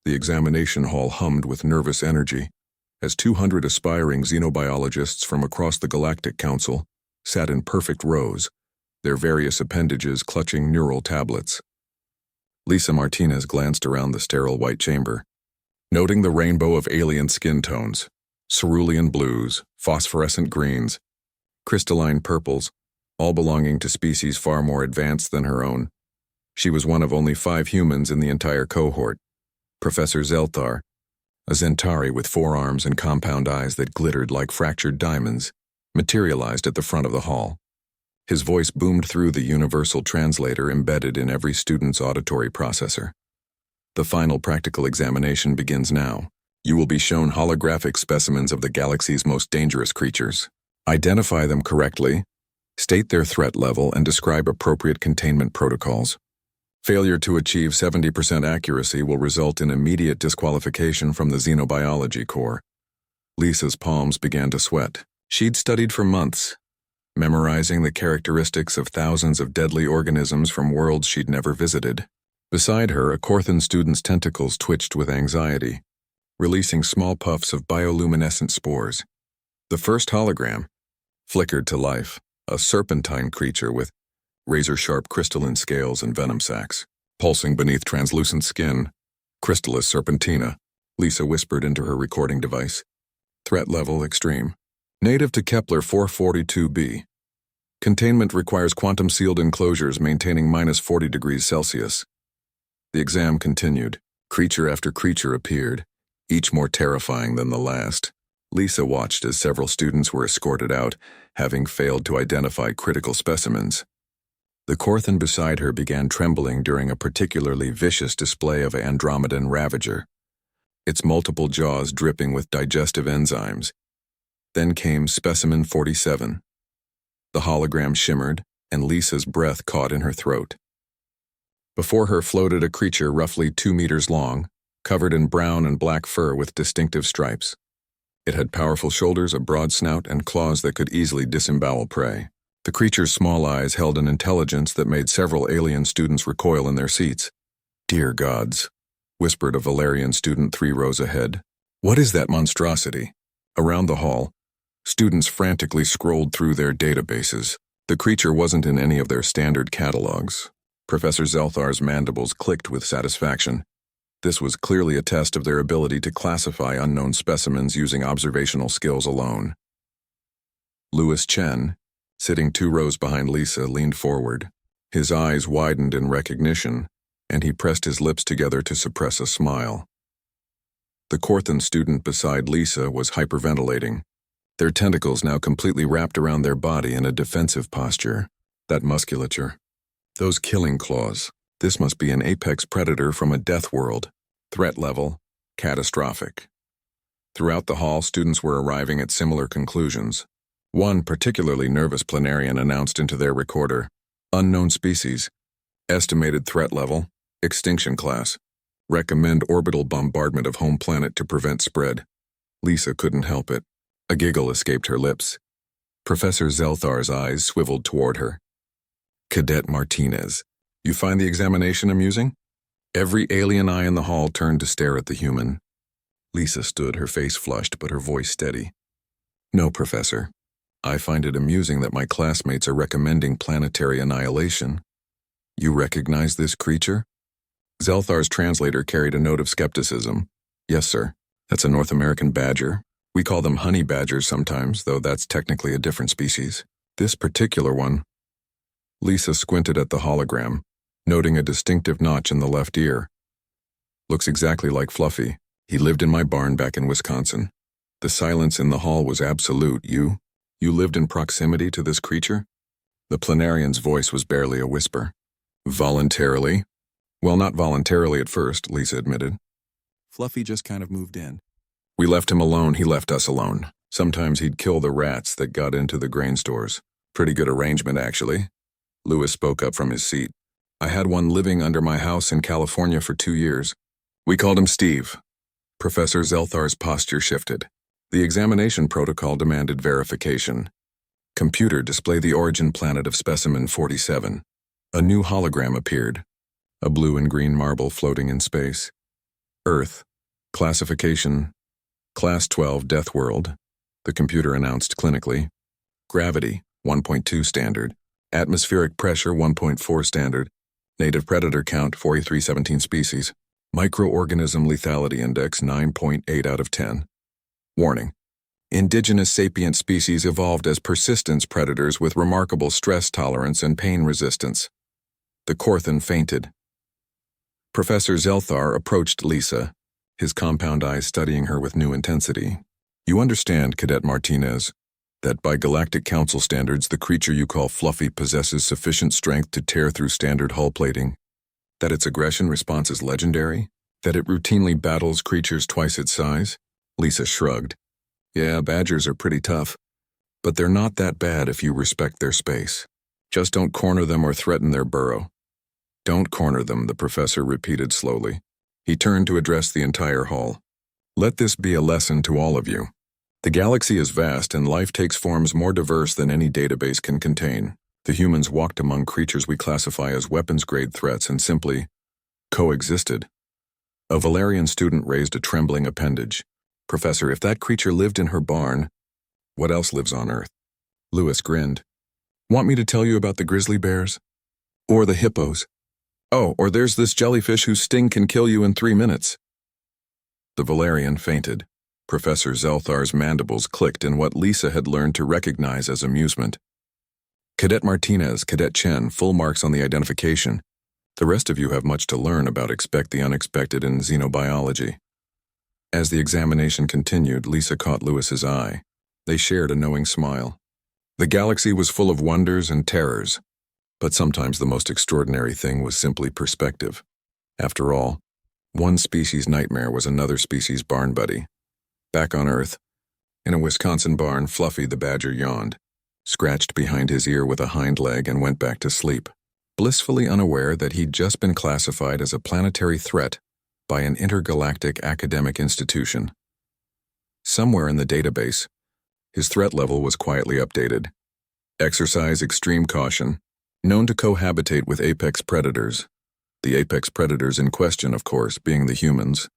The examination hall hummed with nervous energy, as 200 aspiring xenobiologists from across the Galactic Council sat in perfect rows, their various appendages clutching neural tablets. Lisa Martinez glanced around the sterile white chamber, noting the rainbow of alien skin tones, cerulean blues, phosphorescent greens, crystalline purples, all belonging to species far more advanced than her own. She was one of only 5 humans in the entire cohort. Professor Zelthar, a Zentari with 4 arms and compound eyes that glittered like fractured diamonds, materialized at the front of the hall. His voice boomed through the universal translator embedded in every student's auditory processor. The final practical examination begins now. You will be shown holographic specimens of the galaxy's most dangerous creatures. Identify them correctly, state their threat level, and describe appropriate containment protocols. Failure to achieve 70% accuracy will result in immediate disqualification from the Xenobiology Corps. Lisa's palms began to sweat. She'd studied for months, memorizing the characteristics of thousands of deadly organisms from worlds she'd never visited. Beside her, a Corthan student's tentacles twitched with anxiety, releasing small puffs of bioluminescent spores. The first hologram flickered to life, a serpentine creature with razor-sharp crystalline scales and venom sacs, pulsing beneath translucent skin. Crystallis serpentina, Lisa whispered into her recording device. Threat level extreme. Native to Kepler 442b. Containment requires quantum-sealed enclosures maintaining -40 degrees Celsius. The exam continued. Creature after creature appeared, each more terrifying than the last. Lisa watched as several students were escorted out, having failed to identify critical specimens. The Corthan beside her began trembling during a particularly vicious display of Andromedan Ravager, its multiple jaws dripping with digestive enzymes. Then came Specimen 47. The hologram shimmered, and Lisa's breath caught in her throat. Before her floated a creature roughly 2 meters long, covered in brown and black fur with distinctive stripes. It had powerful shoulders, a broad snout, and claws that could easily disembowel prey. The creature's small eyes held an intelligence that made several alien students recoil in their seats. "Dear gods," whispered a Valerian student 3 rows ahead. "What is that monstrosity?" Around the hall, students frantically scrolled through their databases. The creature wasn't in any of their standard catalogs. Professor Zelthar's mandibles clicked with satisfaction. This was clearly a test of their ability to classify unknown specimens using observational skills alone. Louis Chen, sitting 2 rows behind Lisa, leaned forward. His eyes widened in recognition, and he pressed his lips together to suppress a smile. The Corthan student beside Lisa was hyperventilating, their tentacles now completely wrapped around their body in a defensive posture. That musculature. Those killing claws. This must be an apex predator from a death world. Threat level, catastrophic. Throughout the hall, students were arriving at similar conclusions. One particularly nervous planarian announced into their recorder, "Unknown species. Estimated threat level, extinction class. Recommend orbital bombardment of home planet to prevent spread." Lisa couldn't help it. A giggle escaped her lips. Professor Zelthar's eyes swiveled toward her. "Cadet Martinez, you find the examination amusing?" Every alien eye in the hall turned to stare at the human. Lisa stood, her face flushed but her voice steady. "No, Professor. I find it amusing that my classmates are recommending planetary annihilation." "You recognize this creature?" Zelthar's translator carried a note of skepticism. "Yes, sir. That's a North American badger. We call them honey badgers sometimes, though that's technically a different species. This particular one..." Lisa squinted at the hologram, noting a distinctive notch in the left ear. "Looks exactly like Fluffy. He lived in my barn back in Wisconsin." The silence in the hall was absolute. You lived in proximity to this creature?" The planarian's voice was barely a whisper. "Voluntarily?" "Well, not voluntarily at first," Lisa admitted. "Fluffy just kind of moved in. We left him alone, he left us alone. Sometimes he'd kill the rats that got into the grain stores. Pretty good arrangement, actually." Louis spoke up from his seat. "I had one living under my house in California for 2 years. We called him Steve." Professor Zelthar's posture shifted. The examination protocol demanded verification. "Computer, display the origin planet of Specimen 47. A new hologram appeared, a blue and green marble floating in space. Earth. Classification. Class 12 Death World. The computer announced clinically. Gravity, 1.2 standard. Atmospheric pressure, 1.4 standard. Native predator count, 4317 species. Microorganism lethality index, 9.8 out of 10. Warning. Indigenous sapient species evolved as persistence predators with remarkable stress tolerance and pain resistance. The Corthan fainted. Professor Zelthar approached Lisa, his compound eyes studying her with new intensity. You understand, Cadet Martinez, that by Galactic Council standards the creature you call Fluffy possesses sufficient strength to tear through standard hull plating, that its aggression response is legendary, that it routinely battles creatures twice its size? Lisa shrugged. Yeah, badgers are pretty tough, but they're not that bad if you respect their space. Just don't corner them or threaten their burrow. Don't corner them, the professor repeated slowly. He turned to address the entire hall. Let this be a lesson to all of you. The galaxy is vast and life takes forms more diverse than any database can contain. The humans walked among creatures we classify as weapons-grade threats and simply coexisted. A Valerian student raised a trembling appendage. Professor, if that creature lived in her barn, what else lives on Earth? Lewis grinned. Want me to tell you about the grizzly bears? Or the hippos? Oh, or there's this jellyfish whose sting can kill you in 3 minutes. The Valerian fainted. Professor Zelthar's mandibles clicked in what Lisa had learned to recognize as amusement. Cadet Martinez, Cadet Chen, full marks on the identification. The rest of you have much to learn about expect the unexpected in Xenobiology. As the examination continued, Lisa caught Lewis's eye. They shared a knowing smile. The galaxy was full of wonders and terrors, but sometimes the most extraordinary thing was simply perspective. After all, one species' nightmare was another species' barn buddy. Back on Earth, in a Wisconsin barn, Fluffy the badger yawned, scratched behind his ear with a hind leg, and went back to sleep, blissfully unaware that he'd just been classified as a planetary threat by an intergalactic academic institution. Somewhere in the database, his threat level was quietly updated. Exercise extreme caution, known to cohabitate with apex predators. The apex predators in question, of course, being the humans.